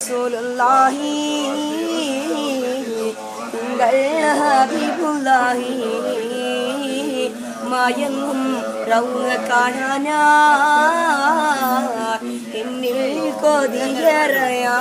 റസൂലുള്ളാഹി തിങ്കൾ ഹബീബുള്ളാഹി മയങ്ങും റൗള കാണാനാ എന്നിൽ കൊതിയേറെയാ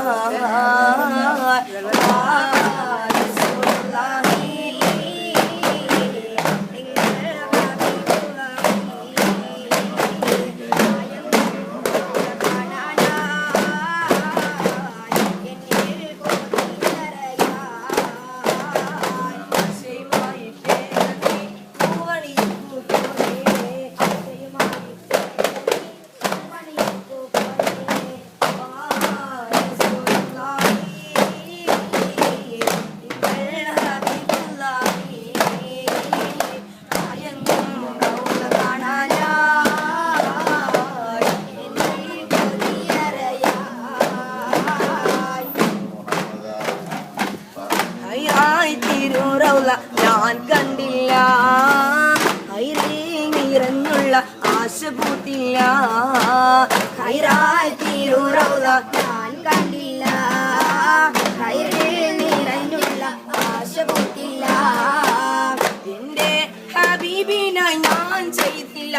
ഞാൻ കണ്ടില്ല നിറഞ്ഞുള്ള ആശ പൂത്തില്ല ഹൈറായി തീരൂറൗല ഞാൻ കണ്ടില്ല നിറഞ്ഞുള്ള ആശ പൂത്തില്ല എന്റെ ഹബീബിനായി ഞാൻ ചെയ്തില്ല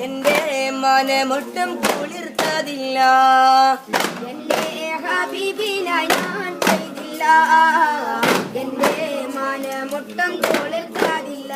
എന്റെ മനമൊട്ടും കുളിർത്തതില്ല എന്റെ ഹബീബിനായി ഞാൻ ചെയ്തില്ല എന്റെ മനമൊട്ടും കുളിർത്തതില്ല